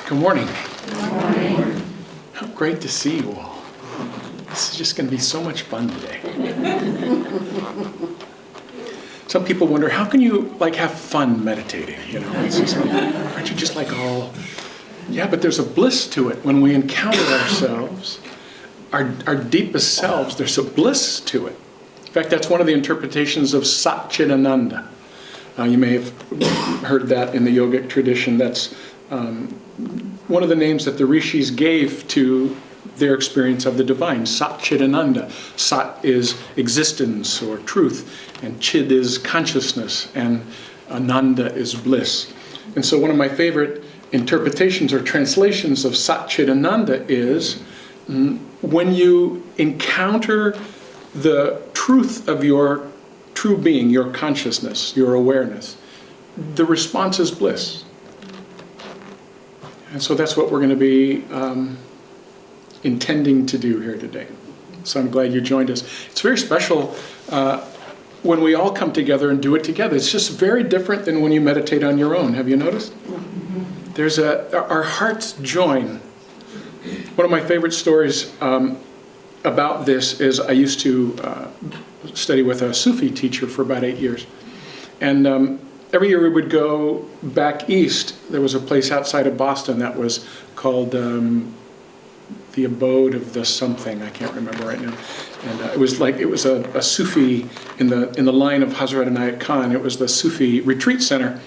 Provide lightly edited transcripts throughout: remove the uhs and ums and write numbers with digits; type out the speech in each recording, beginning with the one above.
Good morning. Good morning. How great to see you all. This is just going to be so much fun today. Some people wonder, how can you have fun meditating? It's just aren't you just all? Yeah, but there's a bliss to it when we encounter ourselves, our deepest selves. There's a bliss to it. In fact, that's one of the interpretations of Satchidananda. You may have heard that in the yogic tradition. That's one of the names that the rishis gave to their experience of the divine, Satchidananda. Sat is existence or truth, and Chid is consciousness, and Ananda is bliss. And so one of my favorite interpretations or translations of Satchidananda is when you encounter the truth of your true being, your consciousness, your awareness, the response is bliss. And so that's what we're going to be intending to do here today. So I'm glad you joined us. It's very special when we all come together and do it together. It's just very different than when you meditate on your own. Have you noticed? There's our hearts join. One of my favorite stories about this is I used to study with a Sufi teacher for about 8 years. And every year we would go back east. There was a place outside of Boston that was called the Abode of the something. I can't remember right now. And it was a Sufi in the line of Hazrat Inayat Khan. It was the Sufi retreat center.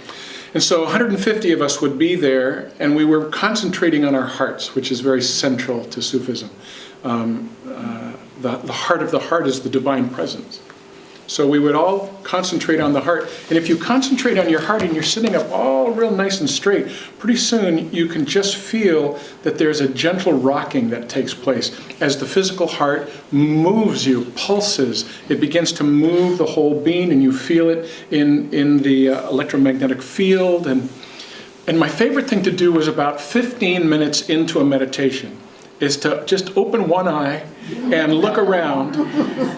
And so 150 of us would be there, and we were concentrating on our hearts, which is very central to Sufism. The heart of the heart is the divine presence. So we would all concentrate on the heart. And if you concentrate on your heart and you're sitting up all real nice and straight, pretty soon you can just feel that there's a gentle rocking that takes place. As the physical heart moves you, pulses, it begins to move the whole being, and you feel it in the electromagnetic field. And my favorite thing to do was about 15 minutes into a meditation is to just open one eye and look around,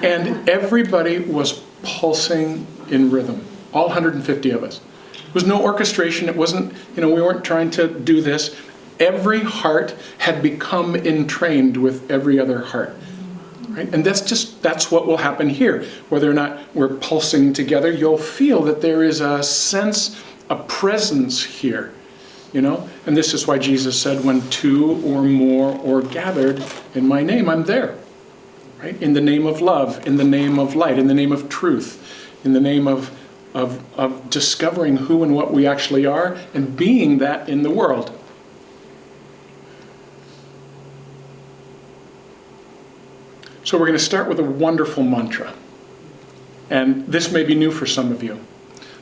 and everybody was pulsing in rhythm, all 150 of us. It was no orchestration. It wasn't, we weren't trying to do this. Every heart had become entrained with every other heart. Right? And that's what will happen here. Whether or not we're pulsing together, you'll feel that there is a sense, a presence here. And this is why Jesus said, when two or more are gathered in my name, I'm there. Right? In the name of love, in the name of light, in the name of truth, in the name of discovering who and what we actually are and being that in the world. So we're going to start with a wonderful mantra. And this may be new for some of you.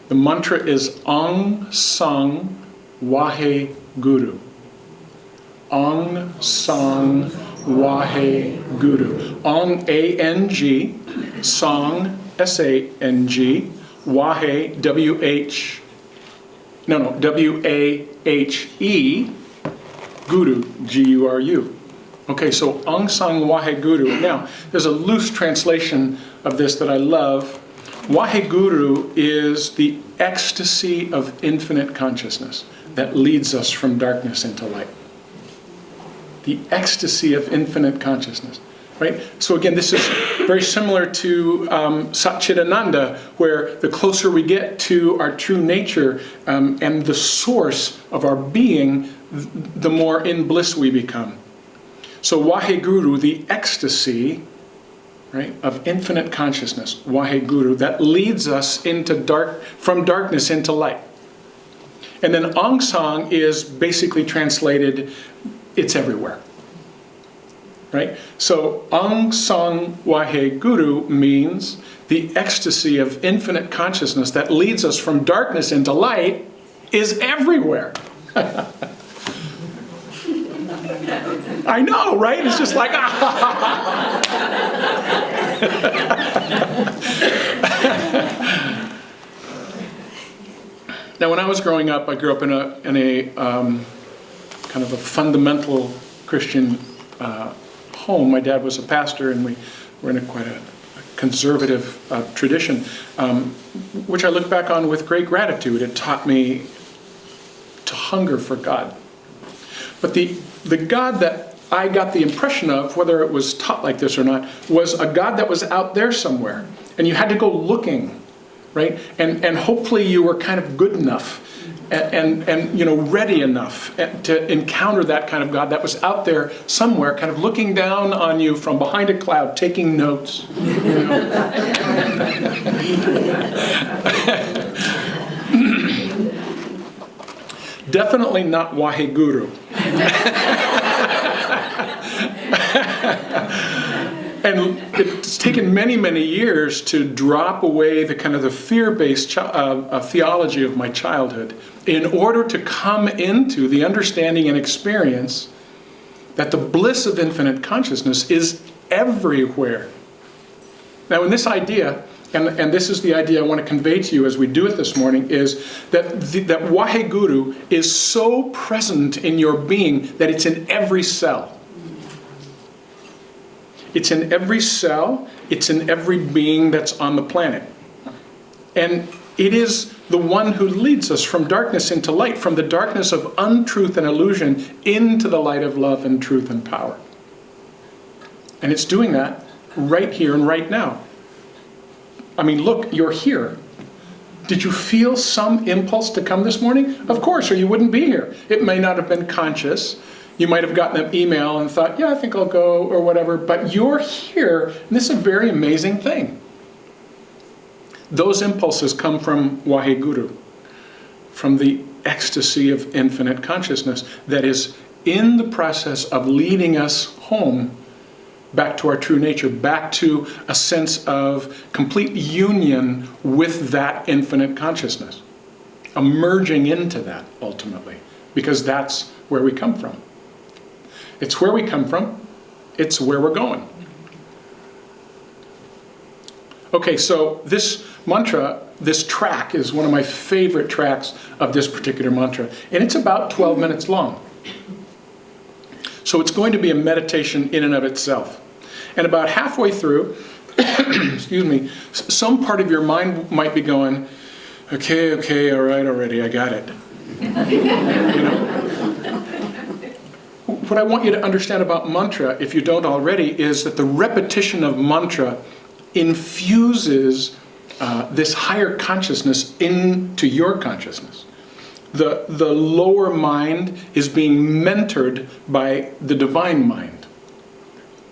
The mantra is Aung San Wahe Guru. Aung San Wahe Guru. Aung, A-N-G, Sang, S-A-N-G, Wahe, W-A-H-E, Guru, G-U-R-U. Okay, so Aung San Wahe Guru. Now, there's a loose translation of this that I love. Wahe Guru is the ecstasy of infinite consciousness that leads us from darkness into light. The ecstasy of infinite consciousness, right? So again, this is very similar to Satchidananda, where the closer we get to our true nature and the source of our being, the more in bliss we become. So Wahe Guru, the ecstasy, right, of infinite consciousness, Wahe Guru, that leads us from darkness into light. And then Aung San is basically translated, it's everywhere. Right? So Aung San Wahe Guru means the ecstasy of infinite consciousness that leads us from darkness into light is everywhere. I know, right? It's just like, Now, when I was growing up, I grew up in a kind of a fundamental Christian home. My dad was a pastor, and we were in quite a conservative tradition, which I look back on with great gratitude. It taught me to hunger for God. But the God that I got the impression of, whether it was taught like this or not, was a God that was out there somewhere. And you had to go looking, right? And hopefully you were kind of good enough and you know, ready enough to encounter that kind of God that was out there somewhere, kind of looking down on you from behind a cloud, taking notes. You know? Definitely not Waheguru. And it's taken many, many years to drop away the kind of the fear-based theology of my childhood in order to come into the understanding and experience that the bliss of infinite consciousness is everywhere. Now, in this idea, and this is the idea I want to convey to you as we do it this morning, is that that Waheguru is so present in your being that it's in every cell. It's in every cell, it's in every being that's on the planet. And it is the one who leads us from darkness into light, from the darkness of untruth and illusion into the light of love and truth and power. And it's doing that right here and right now. I mean, look, you're here. Did you feel some impulse to come this morning? Of course, or you wouldn't be here. It may not have been conscious. You might have gotten an email and thought, yeah, I think I'll go, or whatever. But you're here, and this is a very amazing thing. Those impulses come from Waheguru, from the ecstasy of infinite consciousness that is in the process of leading us home back to our true nature, back to a sense of complete union with that infinite consciousness, emerging into that ultimately, because that's where we come from. It's where we come from, it's where we're going. Okay, so this mantra, this track is one of my favorite tracks of this particular mantra, and it's about 12 minutes long. So it's going to be a meditation in and of itself. And about halfway through, excuse me, some part of your mind might be going, okay, all right, already, I got it. You know? What I want you to understand about mantra, if you don't already, is that the repetition of mantra infuses this higher consciousness into your consciousness. The lower mind is being mentored by the divine mind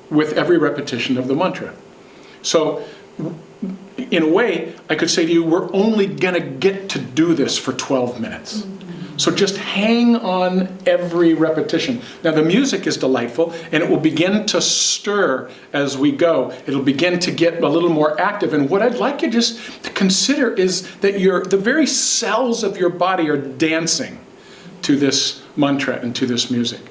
with every repetition of the mantra. So, in a way, I could say to you, we're only going to get to do this for 12 minutes. So just hang on every repetition. Now the music is delightful, and it will begin to stir as we go. It'll begin to get a little more active. And what I'd like you just to consider is that the very cells of your body are dancing to this mantra and to this music.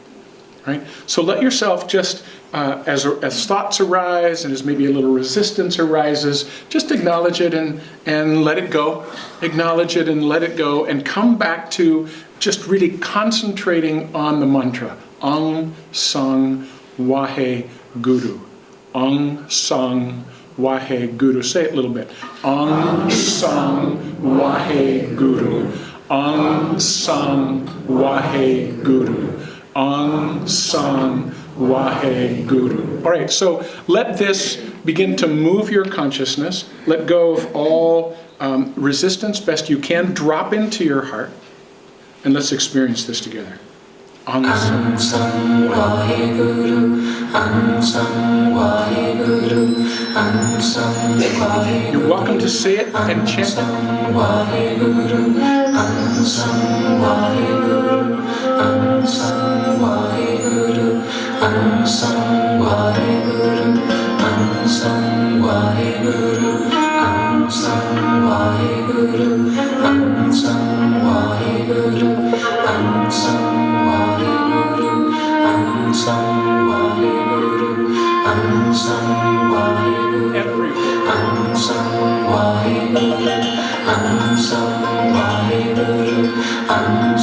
Right? So let yourself just, as thoughts arise and as maybe a little resistance arises, just acknowledge it and let it go. Acknowledge it and let it go, and come back to just really concentrating on the mantra. Aung San Wahe Guru. Aung San Wahe Guru. Say it a little bit. Aung San Wahe Guru. Aung San Wahe Guru. Aung San Wahe Guru. All right, so let this begin to move your consciousness. Let go of all resistance best you can. Drop into your heart, and let's experience this together. Aung San Wahe Guru. Aung San Wahe Guru. Aung San Wahe Guru. You're welcome to say it and chant it. Wahe Guru. Aung San Wahe Guru. Aung San Wahe Guru. Aung San Wahe Guru. Aung San Wahe Guru. Aung San Wahe Guru. Aung San Wahe Guru. Aung San Wahe Guru. Aung San Wahe Guru. Aung San Wahe Guru. Everywhere. Aung San Wahe Guru. Aung San Wahe Guru. Aung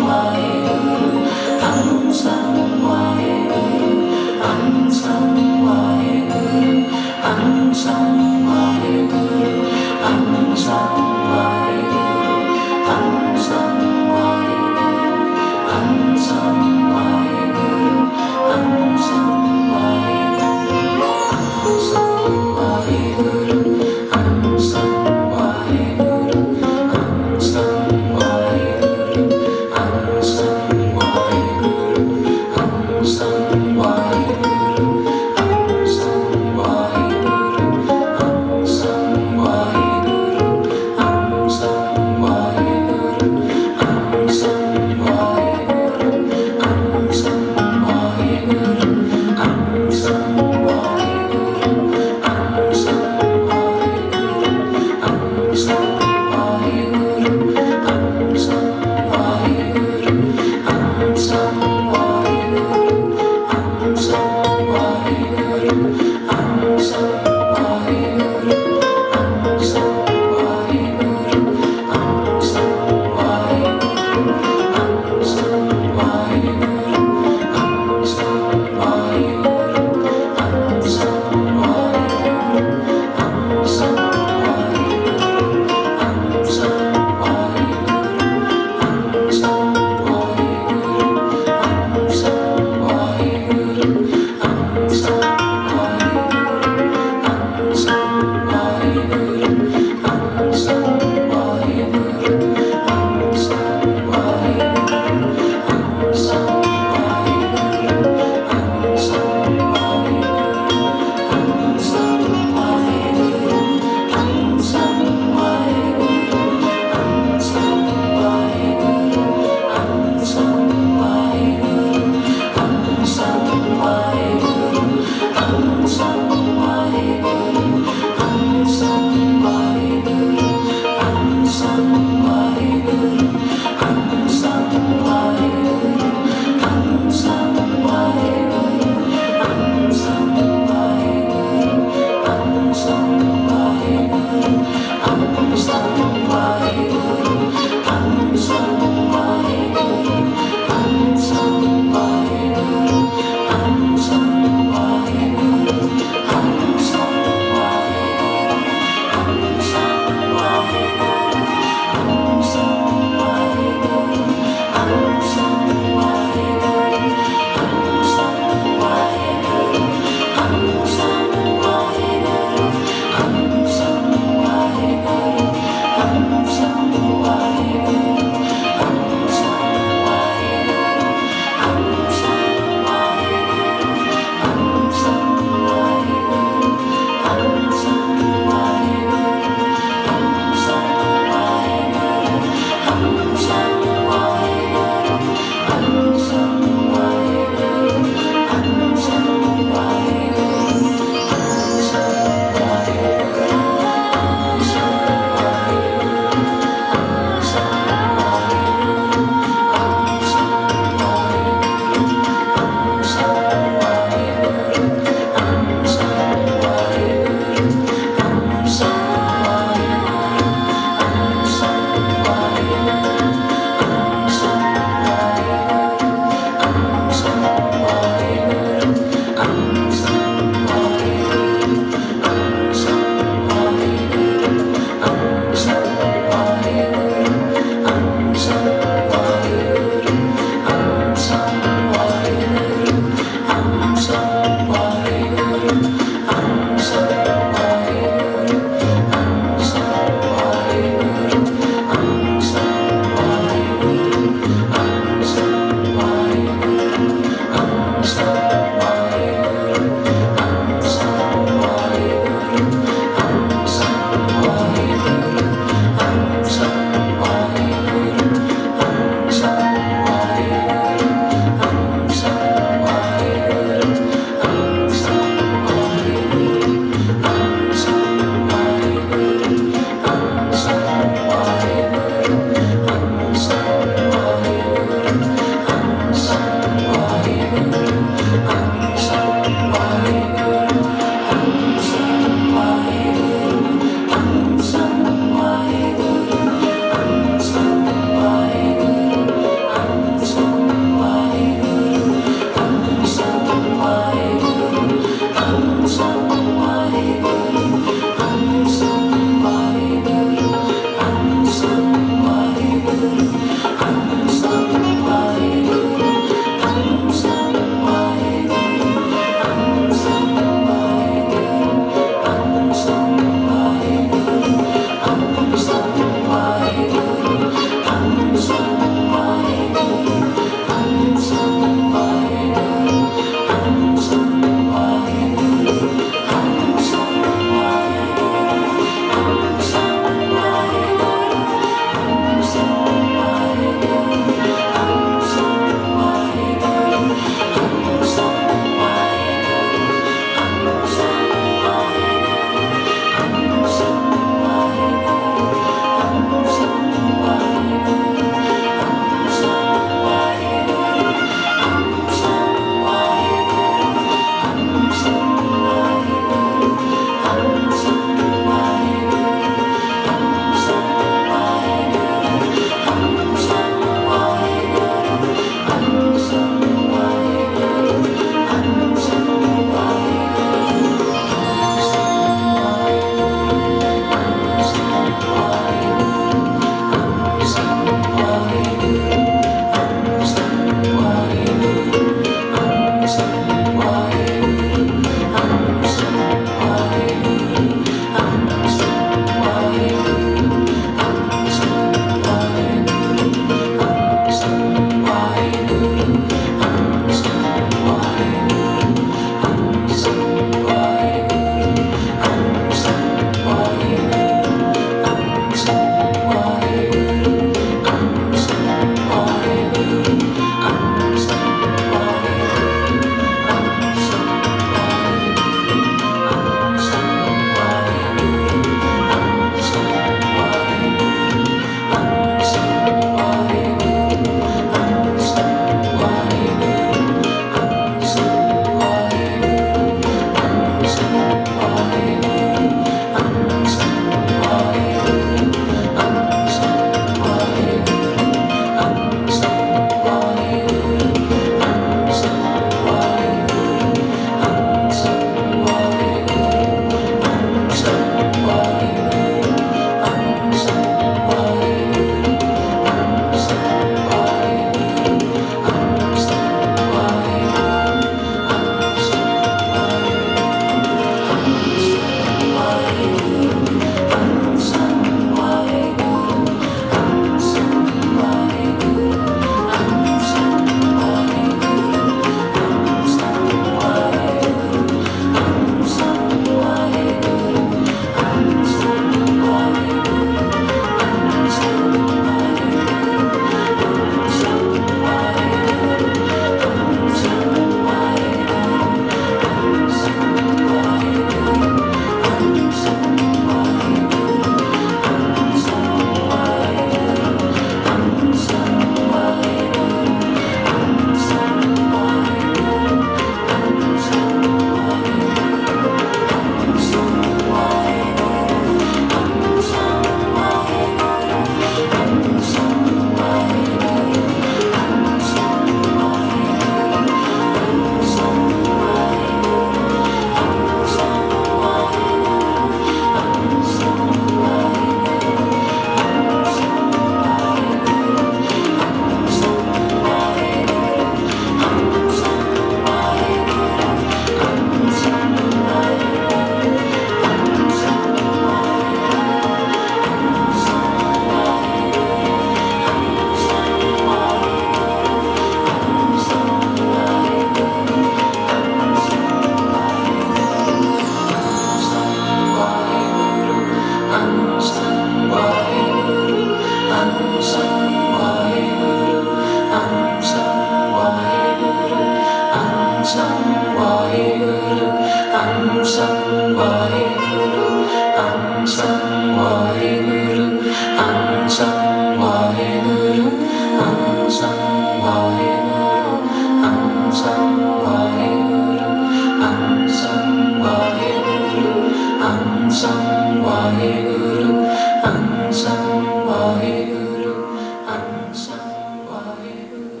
Ansang Vaheguru, Ansang Vaheguru, Ansang Vaheguru,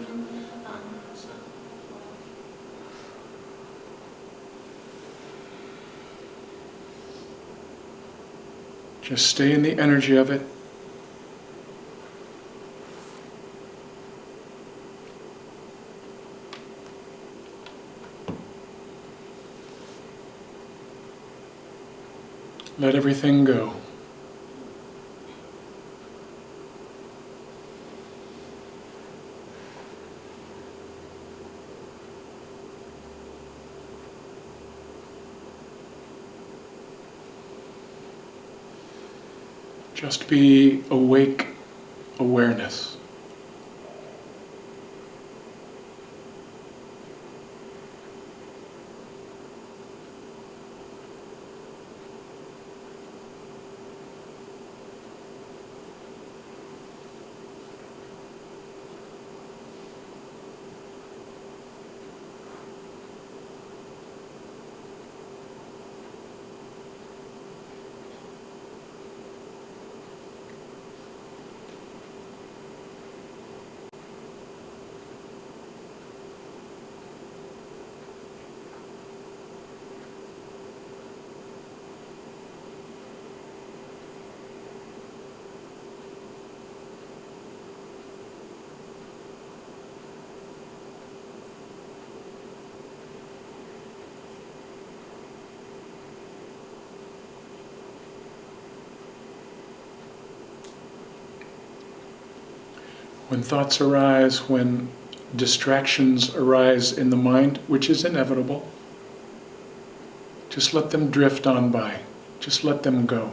Ansang. Just stay in the energy of it. Let everything go. Just be awake awareness. When thoughts arise, when distractions arise in the mind, which is inevitable, just let them drift on by. Just let them go.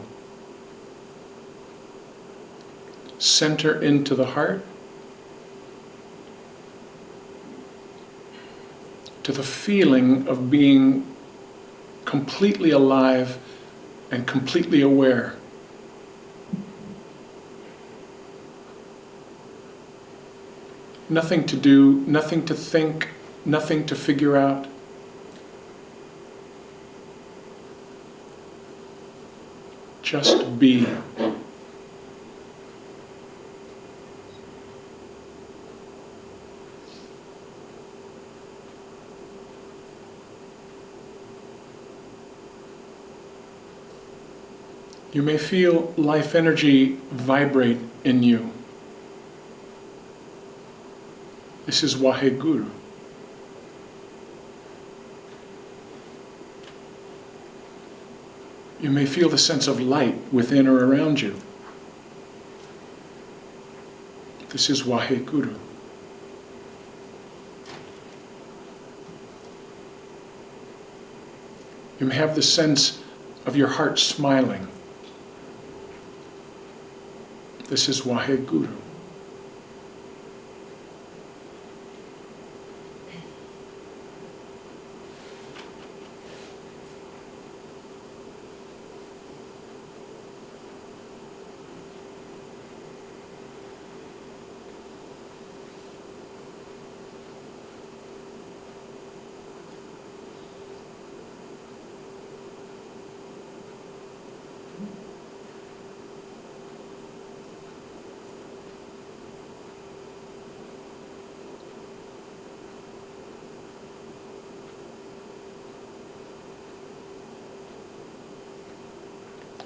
Center into the heart, to the feeling of being completely alive and completely aware. Nothing to do, nothing to think, nothing to figure out. Just be. You may feel life energy vibrate in you. This is Vaheguru. You may feel the sense of light within or around you. This is Vaheguru. You may have the sense of your heart smiling. This is Vaheguru.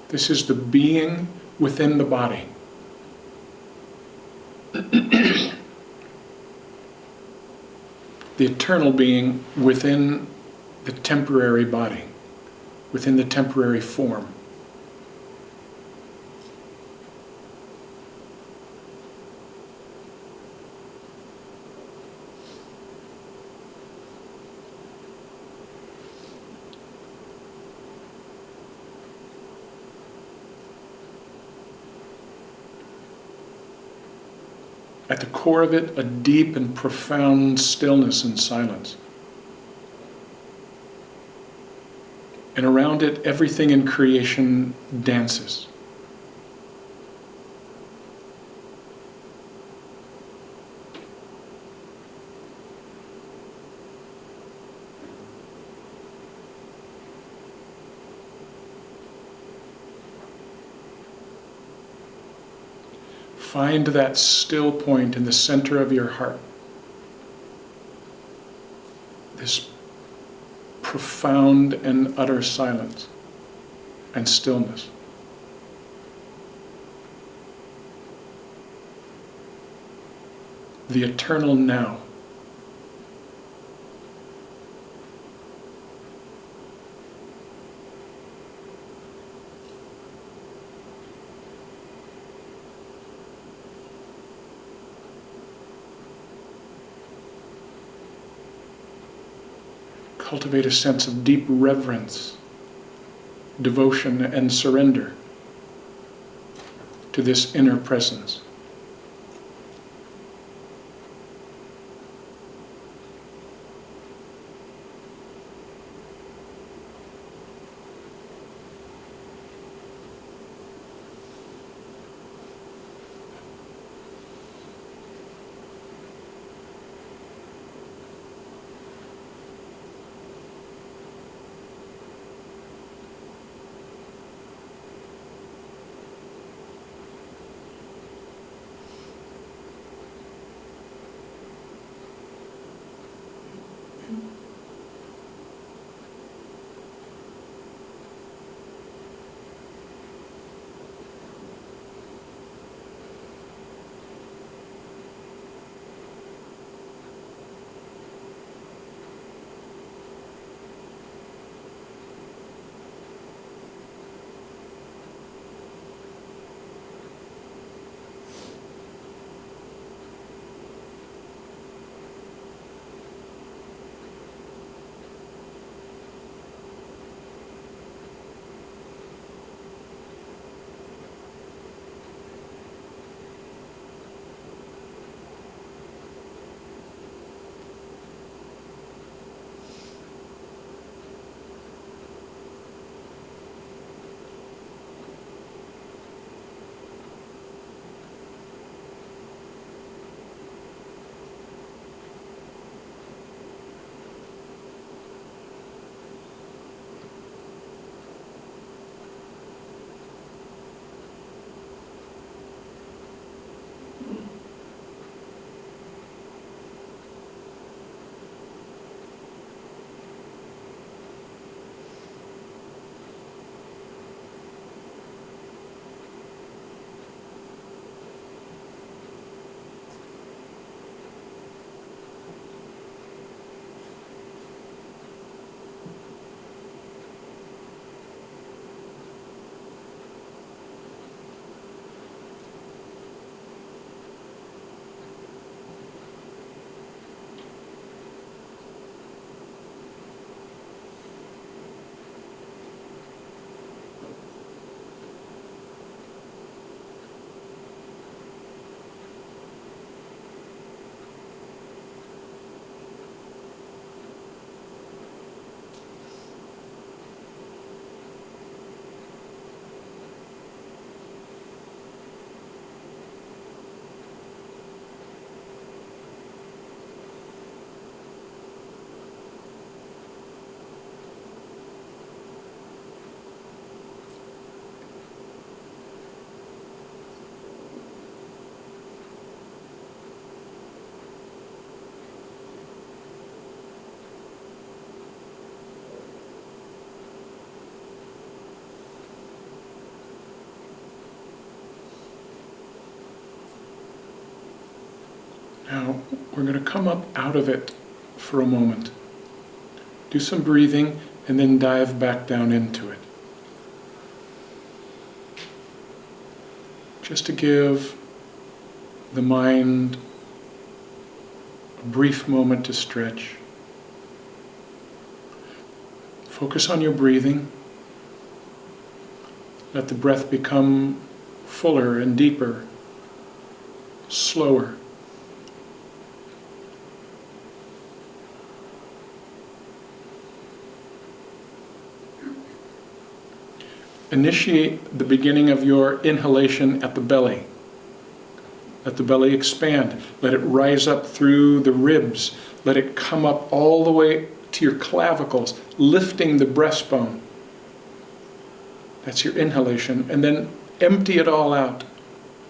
This is the being within the body. The eternal being within the temporary body, within the temporary form. At the core of it, a deep and profound stillness and silence. And around it, everything in creation dances. Find that still point in the center of your heart. This profound and utter silence and stillness. The eternal now. Cultivate a sense of deep reverence, devotion, and surrender to this inner presence. Now, we're going to come up out of it for a moment. Do some breathing and then dive back down into it. Just to give the mind a brief moment to stretch. Focus on your breathing. Let the breath become fuller and deeper, slower. Initiate the beginning of your inhalation at the belly. Let the belly expand. Let it rise up through the ribs. Let it come up all the way to your clavicles, lifting the breastbone. That's your inhalation. And then empty it all out.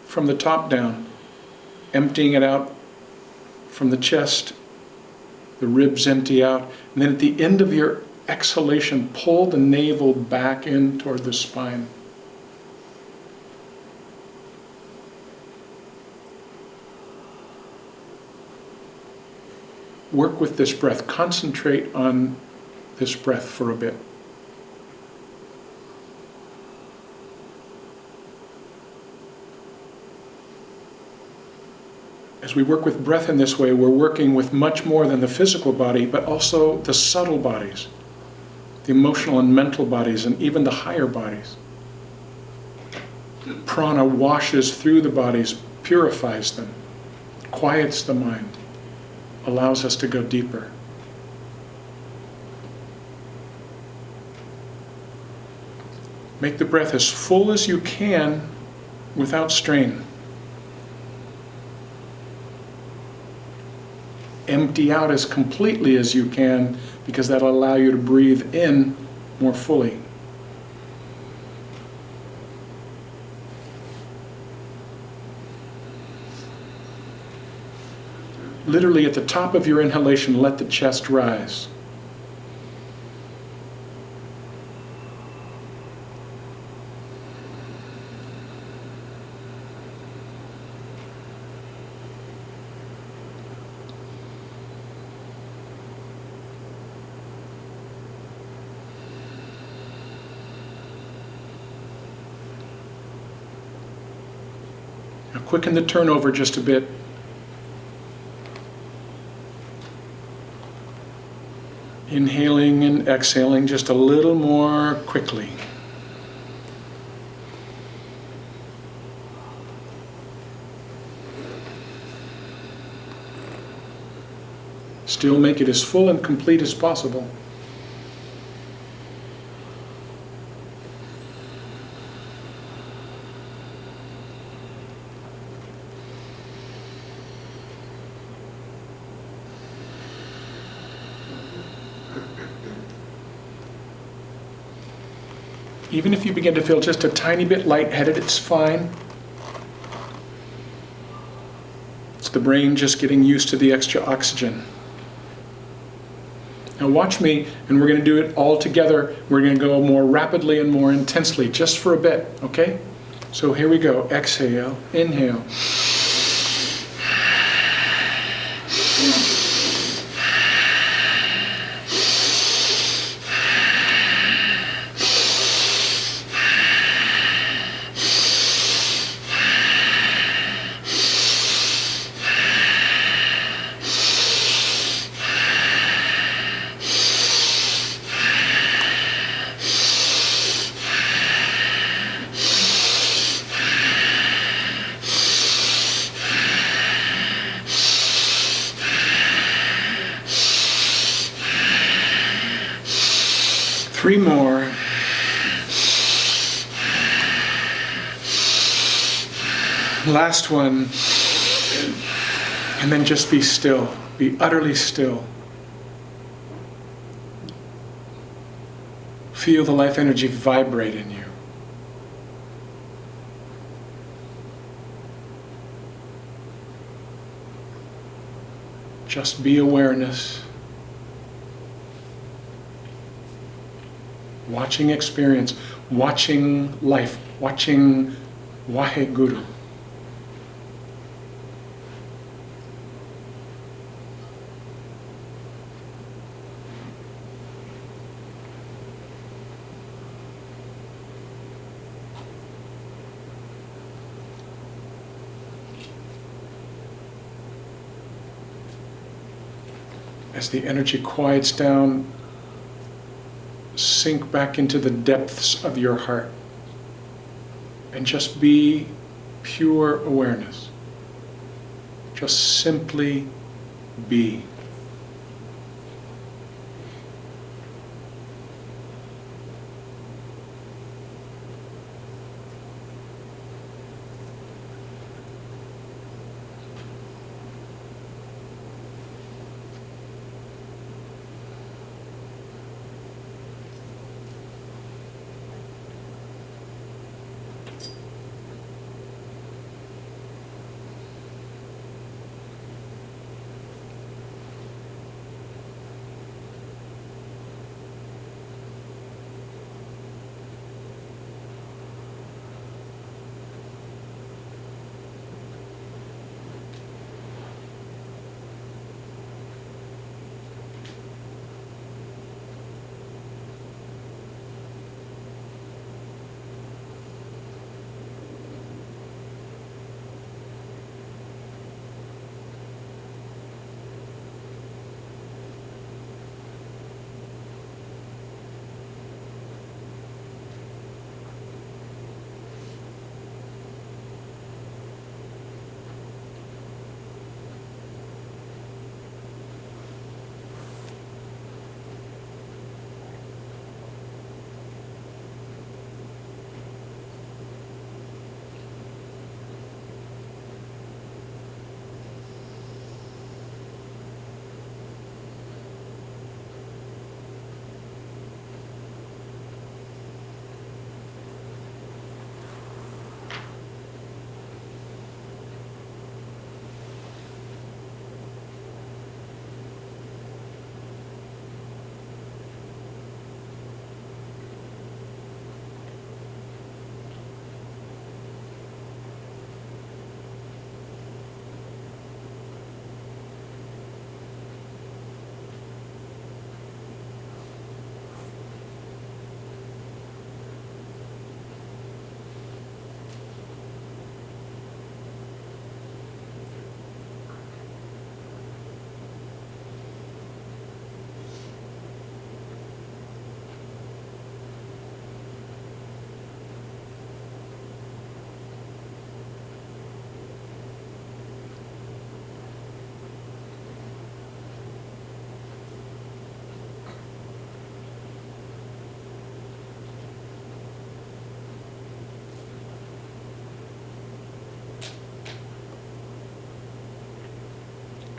from the top down, emptying it out from the chest, the ribs empty out, and then at the end of your exhalation, pull the navel back in toward the spine. Work with this breath. Concentrate on this breath for a bit. As we work with breath in this way, we're working with much more than the physical body, but also the subtle bodies, the emotional and mental bodies, and even the higher bodies. Prana washes through the bodies, purifies them, quiets the mind, allows us to go deeper. Make the breath as full as you can without strain. Empty out as completely as you can, because that'll allow you to breathe in more fully. Literally at the top of your inhalation, let the chest rise. Now quicken the turnover just a bit. Inhaling and exhaling just a little more quickly. Still make it as full and complete as possible. Even if you begin to feel just a tiny bit lightheaded, it's fine. It's the brain just getting used to the extra oxygen. Now watch me, and we're going to do it all together. We're going to go more rapidly and more intensely, just for a bit, okay? So here we go. Exhale, inhale. Three more. Last one. And then just be still. Be utterly still. Feel the life energy vibrate in you. Just be awareness. Watching experience, watching life, watching Waheguru. As the energy quiets down, sink back into the depths of your heart and just be pure awareness. Just simply be.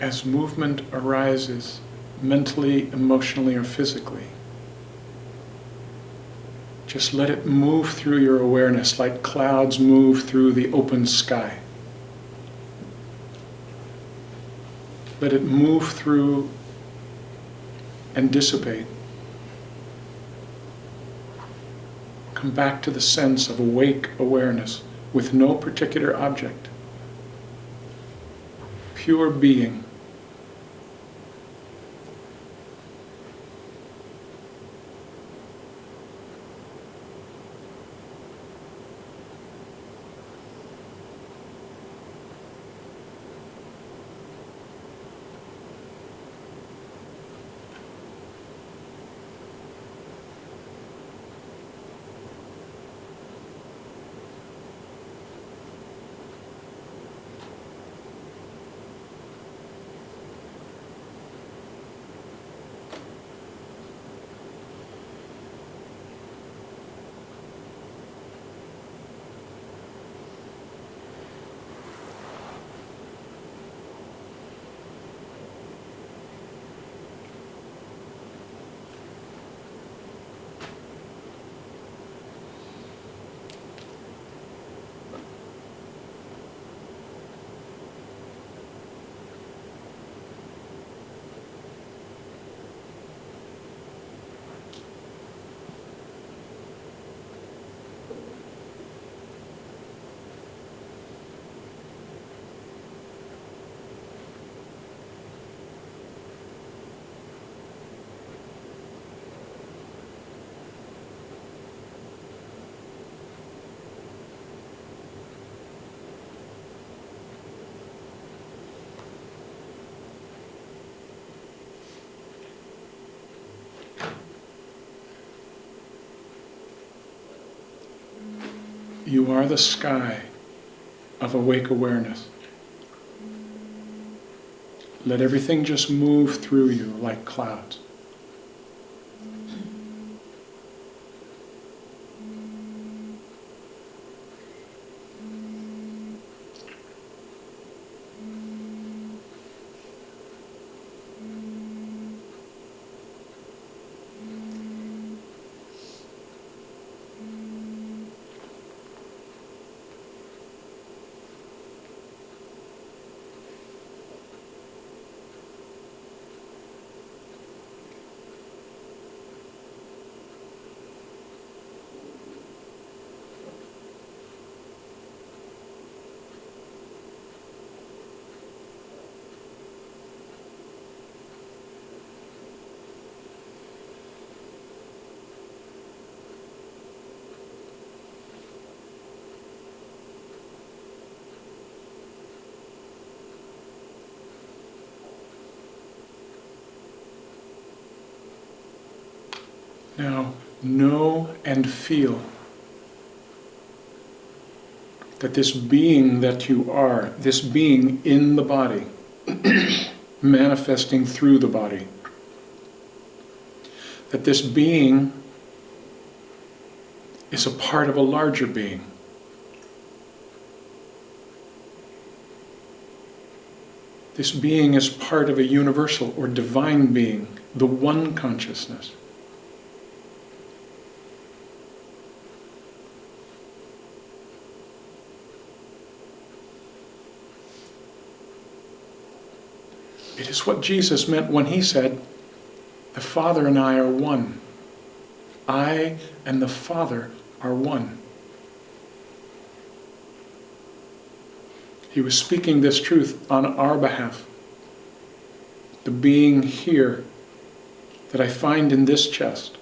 as movement arises, mentally, emotionally, or physically, just let it move through your awareness like clouds move through the open sky. Let it move through and dissipate. Come back to the sense of awake awareness with no particular object. Pure being. You are the sky of awake awareness. Let everything just move through you like clouds. Now, know and feel that this being that you are, this being in the body, manifesting through the body, that this being is a part of a larger being. This being is part of a universal or divine being, the one consciousness. It is what Jesus meant when he said, "The Father and I are one. I and the Father are one." He was speaking this truth on our behalf. The being here that I find in this chest,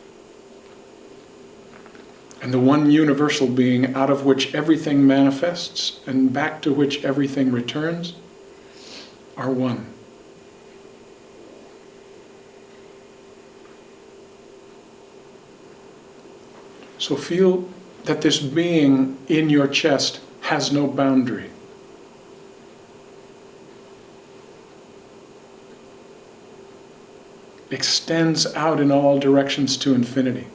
and the one universal being out of which everything manifests and back to which everything returns, are one. So feel that this being in your chest has no boundary. Extends out in all directions to infinity.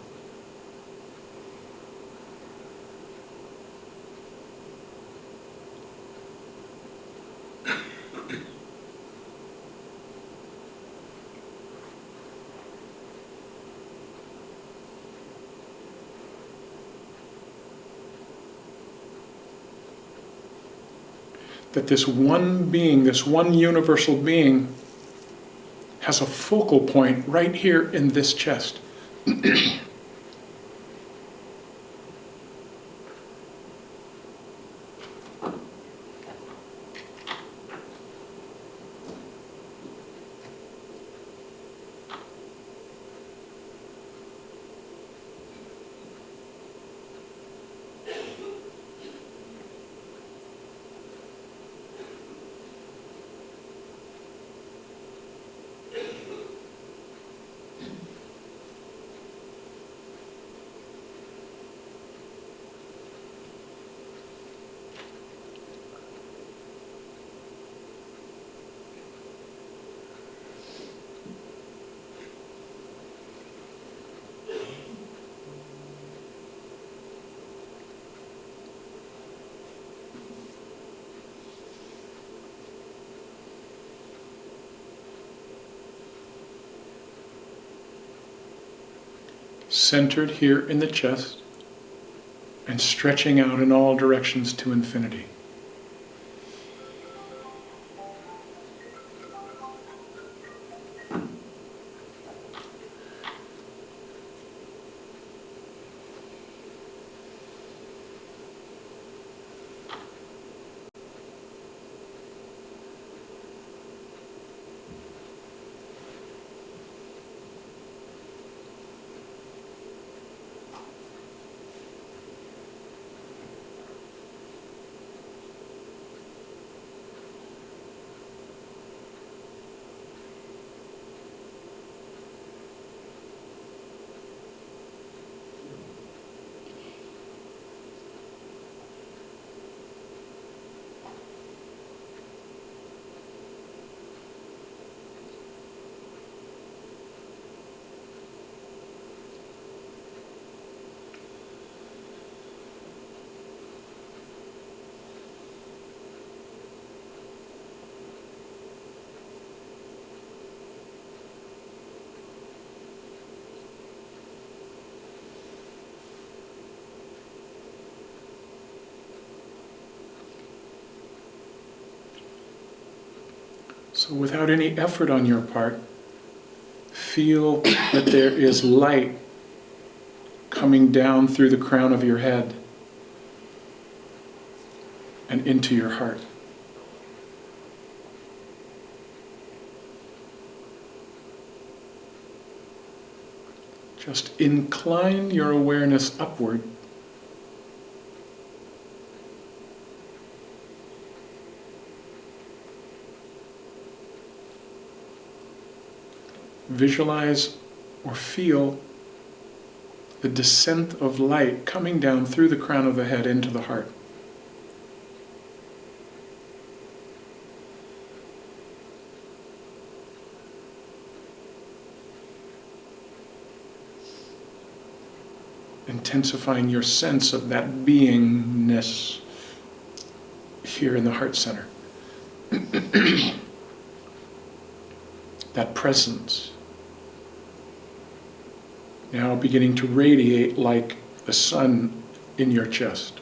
that this one being, this one universal being, has a focal point right here in this chest. Centered here in the chest and stretching out in all directions to infinity. So without any effort on your part, feel that there is light coming down through the crown of your head and into your heart. Just incline your awareness upward. Visualize or feel the descent of light coming down through the crown of the head into the heart. Intensifying your sense of that beingness here in the heart center. That presence. Now beginning to radiate like the sun in your chest.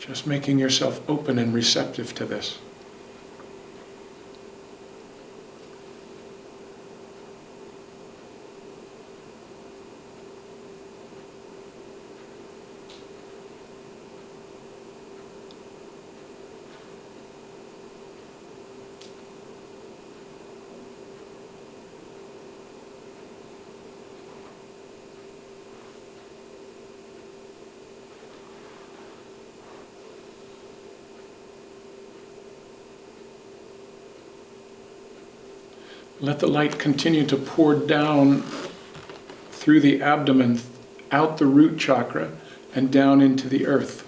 Just making yourself open and receptive to this. Let the light continue to pour down through the abdomen, out the root chakra, and down into the earth.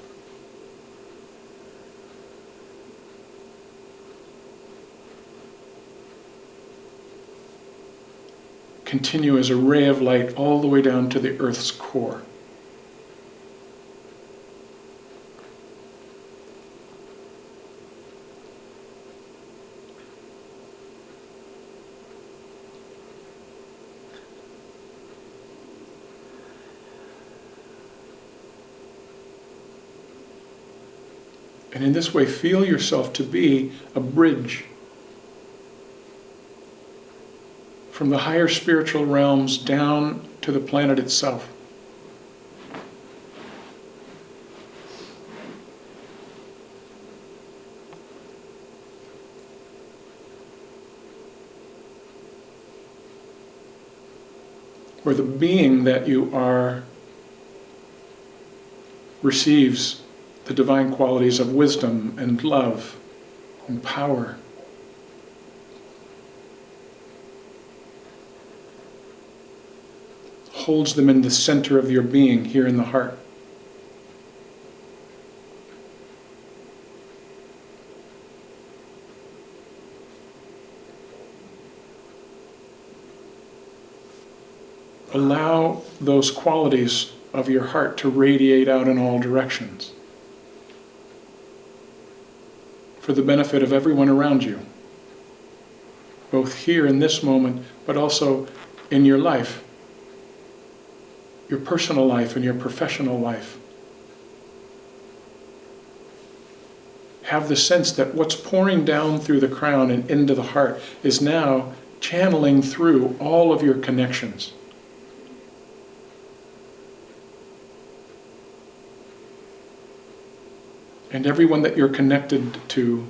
Continue as a ray of light all the way down to the earth's core. And in this way, feel yourself to be a bridge from the higher spiritual realms down to the planet itself. Where the being that you are receives the divine qualities of wisdom and love and power. Holds them in the center of your being, here in the heart. Allow those qualities of your heart to radiate out in all directions for the benefit of everyone around you, both here in this moment, but also in your life, your personal life and your professional life. Have the sense that what's pouring down through the crown and into the heart is now channeling through all of your connections. And everyone that you're connected to,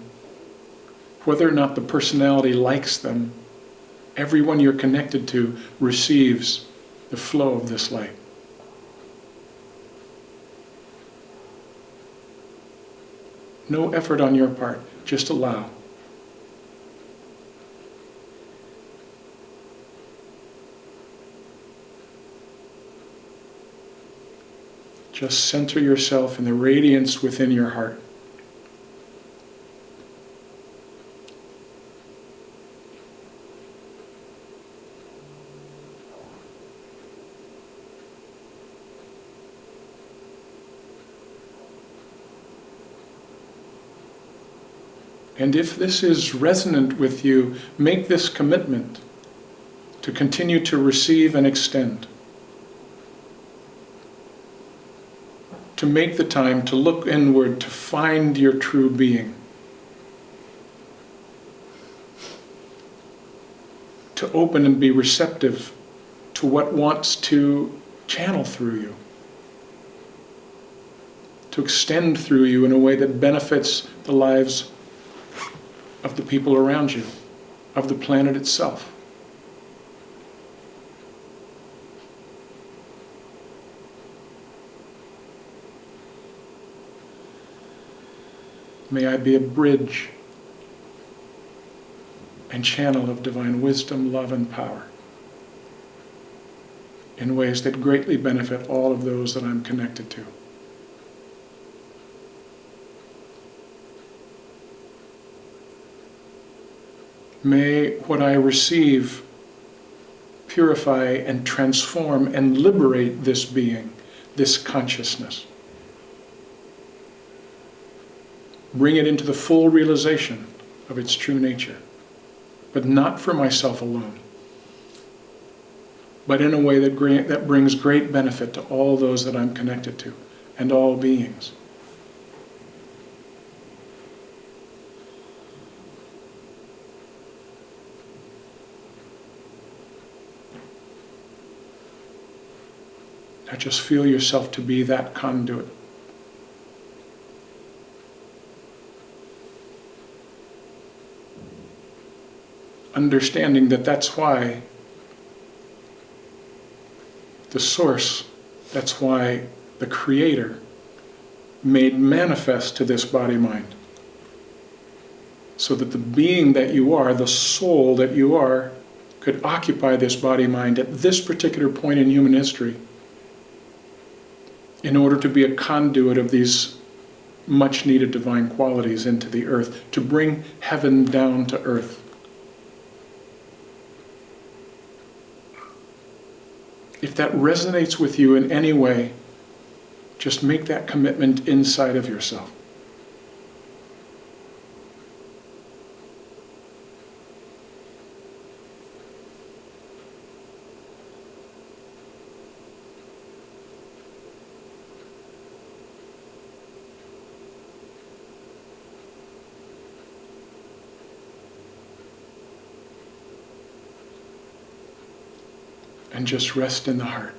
whether or not the personality likes them, everyone you're connected to receives the flow of this light. No effort on your part, just allow. Just center yourself in the radiance within your heart. And if this is resonant with you, make this commitment to continue to receive and extend. To make the time to look inward, to find your true being. To open and be receptive to what wants to channel through you. To extend through you in a way that benefits the lives of the people around you, of the planet itself. May I be a bridge and channel of divine wisdom, love, and power in ways that greatly benefit all of those that I'm connected to. May what I receive purify and transform and liberate this being, this consciousness. Bring it into the full realization of its true nature, but not for myself alone, but in a way that brings great benefit to all those that I'm connected to and all beings. Now just feel yourself to be that conduit. Understanding that that's why the source, that's why the Creator made manifest to this body-mind. So that the being that you are, the soul that you are, could occupy this body-mind at this particular point in human history in order to be a conduit of these much-needed divine qualities into the earth, to bring heaven down to earth. If that resonates with you in any way, just make that commitment inside of yourself. and just rest in the heart.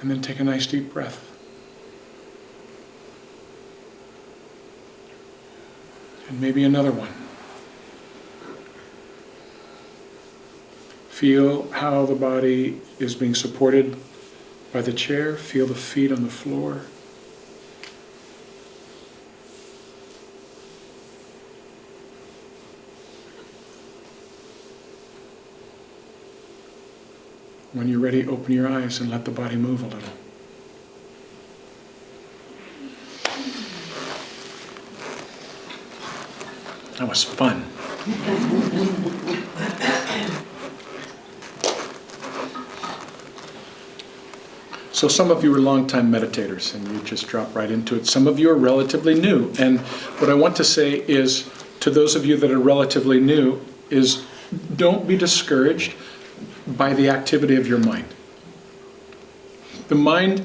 And then take a nice deep breath. And maybe another one. Feel how the body is being supported by the chair. Feel the feet on the floor. When you're ready, open your eyes and let the body move a little. That was fun. So some of you are longtime meditators and you just drop right into it. Some of you are relatively new. And what I want to say is, to those of you that are relatively new, is don't be discouraged by the activity of your mind. The mind,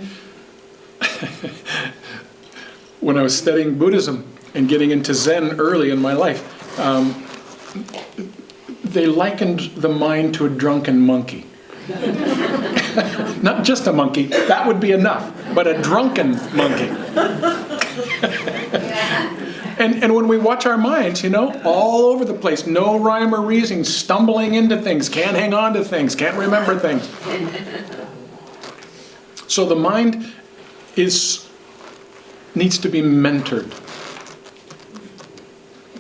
when I was studying Buddhism and getting into Zen early in my life, they likened the mind to a drunken monkey. Not just a monkey, that would be enough, but a drunken monkey. And when we watch our minds, all over the place, no rhyme or reason, stumbling into things, can't hang on to things, can't remember things. So the mind needs to be mentored.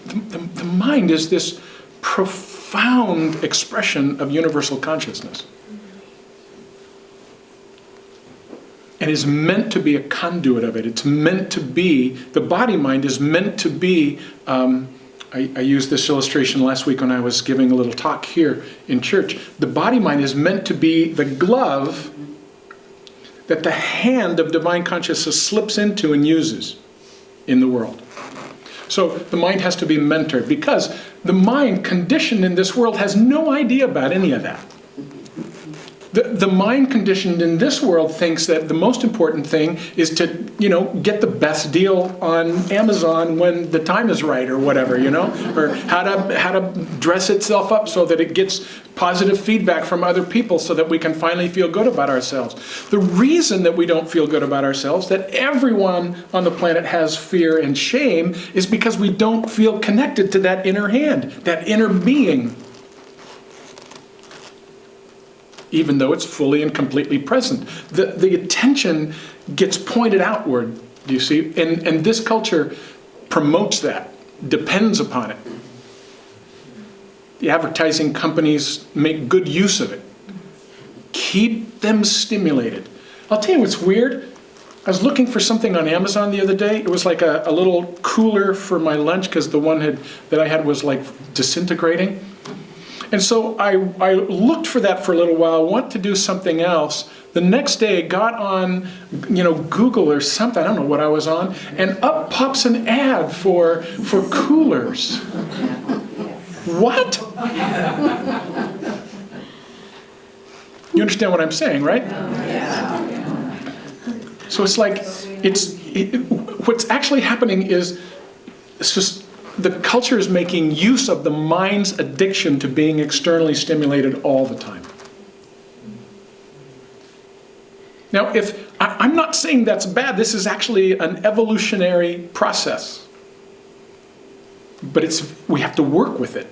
The mind is this profound expression of universal consciousness. And is meant to be a conduit of it. It's meant to be, the body-mind is meant to be, I used this illustration last week when I was giving a little talk here in church. The body-mind is meant to be the glove that the hand of divine consciousness slips into and uses in the world. So the mind has to be mentored, because the mind conditioned in this world has no idea about any of that. The mind conditioned in this world thinks that the most important thing is to, get the best deal on Amazon when the time is right, or whatever, or how to dress itself up so that it gets positive feedback from other people so that we can finally feel good about ourselves. The reason that we don't feel good about ourselves, that everyone on the planet has fear and shame, is because we don't feel connected to that inner hand, that inner being, even though it's fully and completely present. The attention gets pointed outward, do you see? And this culture promotes that, depends upon it. The advertising companies make good use of it. Keep them stimulated. I'll tell you what's weird. I was looking for something on Amazon the other day. It was like a little cooler for my lunch, because the one that I had was like disintegrating. And so I looked for that for a little while, want to do something else. The next day I got on, Google or something, I don't know what I was on, and up pops an ad for coolers. What? You understand what I'm saying, right? So it's like, what's actually happening is, it's just, the culture is making use of the mind's addiction to being externally stimulated all the time. Now, I'm not saying that's bad. This is actually an evolutionary process. But we have to work with it.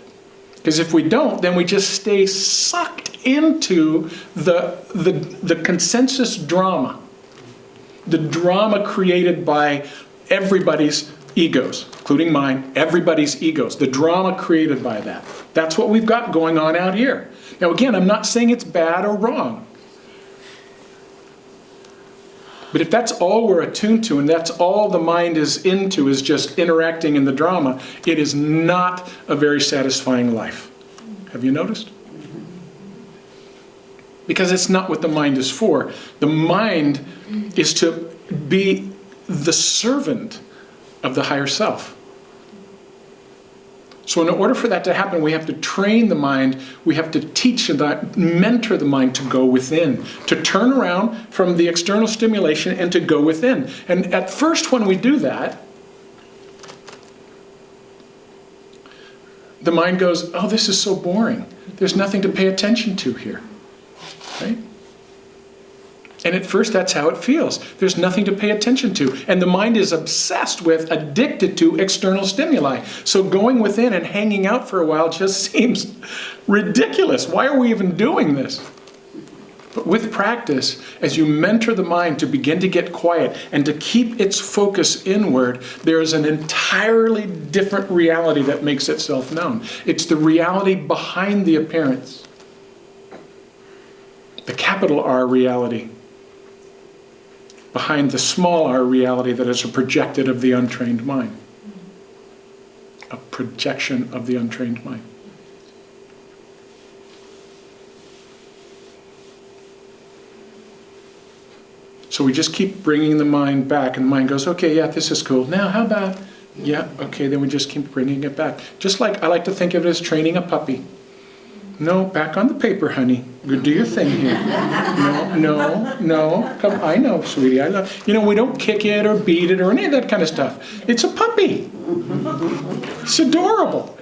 Because if we don't, then we just stay sucked into the consensus drama. The drama created by everybody's egos, including mine, everybody's egos, the drama created by that. That's what we've got going on out here. Now again, I'm not saying it's bad or wrong. But if that's all we're attuned to, and that's all the mind is into, is just interacting in the drama, it is not a very satisfying life. Have you noticed? Because it's not what the mind is for. The mind is to be the servant of the higher self. So in order for that to happen, we have to train the mind, we have to teach and mentor the mind to go within, to turn around from the external stimulation and to go within. And at first when we do that, the mind goes, oh, this is so boring. There's nothing to pay attention to here. Right? And at first that's how it feels. There's nothing to pay attention to. And the mind is obsessed with, addicted to external stimuli. So going within and hanging out for a while just seems ridiculous. Why are we even doing this? But with practice, as you mentor the mind to begin to get quiet and to keep its focus inward, there is an entirely different reality that makes itself known. It's the reality behind the appearance. The capital R reality. Behind the small r reality that is a projected of the untrained mind. A projection of the untrained mind. So we just keep bringing the mind back, and the mind goes, okay, yeah, this is cool. Now, how about, yeah, okay, then we just keep bringing it back. Just like I like to think of it as training a puppy. No, back on the paper, honey. You do your thing here. No. Come, I know, sweetie. I love. You know, we don't kick it or beat it or any of that kind of stuff. It's a puppy. It's adorable.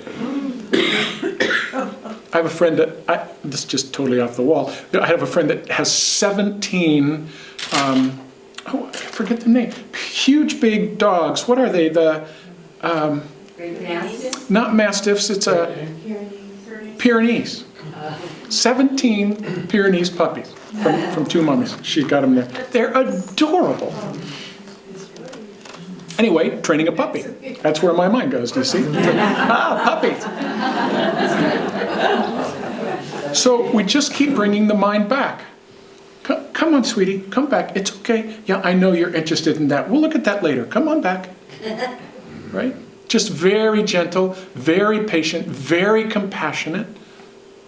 I have a friend that this is just totally off the wall. I have a friend that has 17. I forget the name. Huge, big dogs. What are they? The not mastiffs. It's a Pyrenees. 17 Pyrenees puppies from two mummies. She got them there. They're adorable. Anyway, training a puppy. That's where my mind goes, do you see? Puppies. So we just keep bringing the mind back. Come on, sweetie, come back. It's okay. Yeah, I know you're interested in that. We'll look at that later. Come on back. Right? Just very gentle, very patient, very compassionate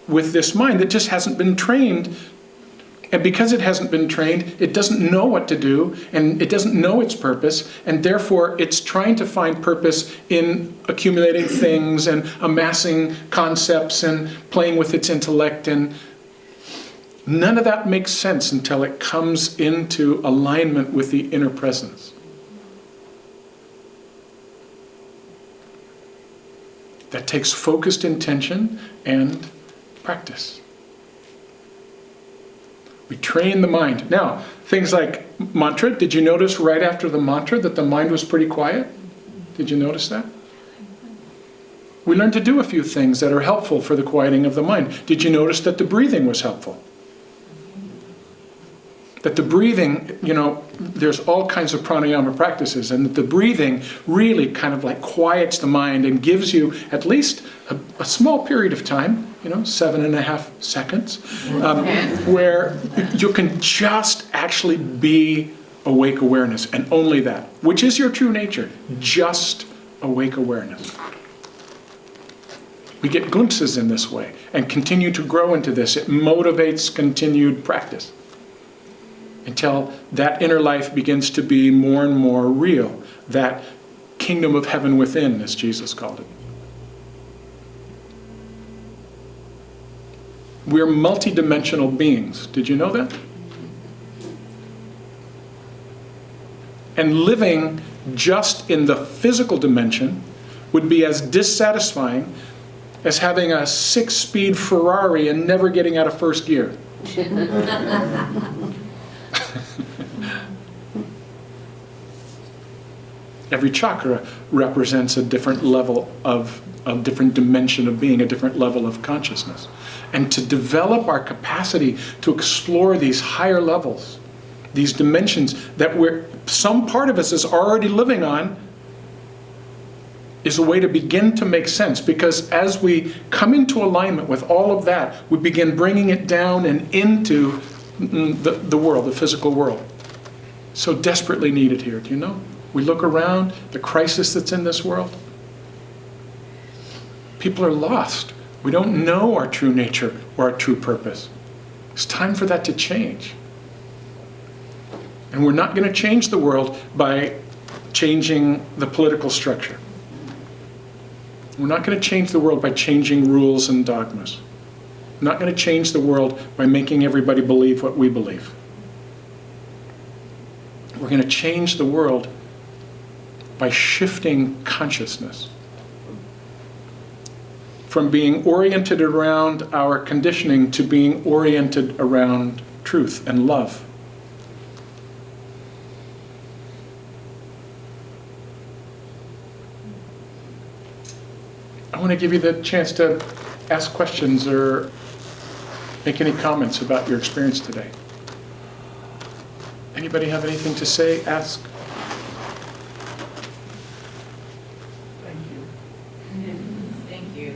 with this mind that just hasn't been trained. And because it hasn't been trained, it doesn't know what to do, and it doesn't know its purpose, and therefore it's trying to find purpose in accumulating things and amassing concepts and playing with its intellect, and none of that makes sense until it comes into alignment with the inner presence. That takes focused intention and practice. We train the mind. Now, things like mantra, did you notice right after the mantra that the mind was pretty quiet? Did you notice that? We learned to do a few things that are helpful for the quieting of the mind. Did you notice that the breathing was helpful? That the breathing, you know, there's all kinds of pranayama practices, and that the breathing really kind of like quiets the mind and gives you at least a small period of time, 7.5 seconds, where you can just actually be awake awareness, and only that, which is your true nature, just awake awareness. We get glimpses in this way and continue to grow into this. It motivates continued practice until that inner life begins to be more and more real, that kingdom of heaven within, as Jesus called it. We're multidimensional beings. Did you know that? And living just in the physical dimension would be as dissatisfying as having a 6-speed Ferrari and never getting out of first gear. Every chakra represents a different level of a different dimension of being, a different level of consciousness. And to develop our capacity to explore these higher levels, these dimensions that some part of us is already living on, is a way to begin to make sense. Because as we come into alignment with all of that, we begin bringing it down and into the world, the physical world. So desperately needed here, do you know? We look around, the crisis that's in this world. People are lost. We don't know our true nature or our true purpose. It's time for that to change. And we're not going to change the world by changing the political structure. We're not going to change the world by changing rules and dogmas. We're not going to change the world by making everybody believe what we believe. We're going to change the world by shifting consciousness from being oriented around our conditioning to being oriented around truth and love. I want to give you the chance to ask questions or make any comments about your experience today. Anybody have anything to say? Ask. Thank you.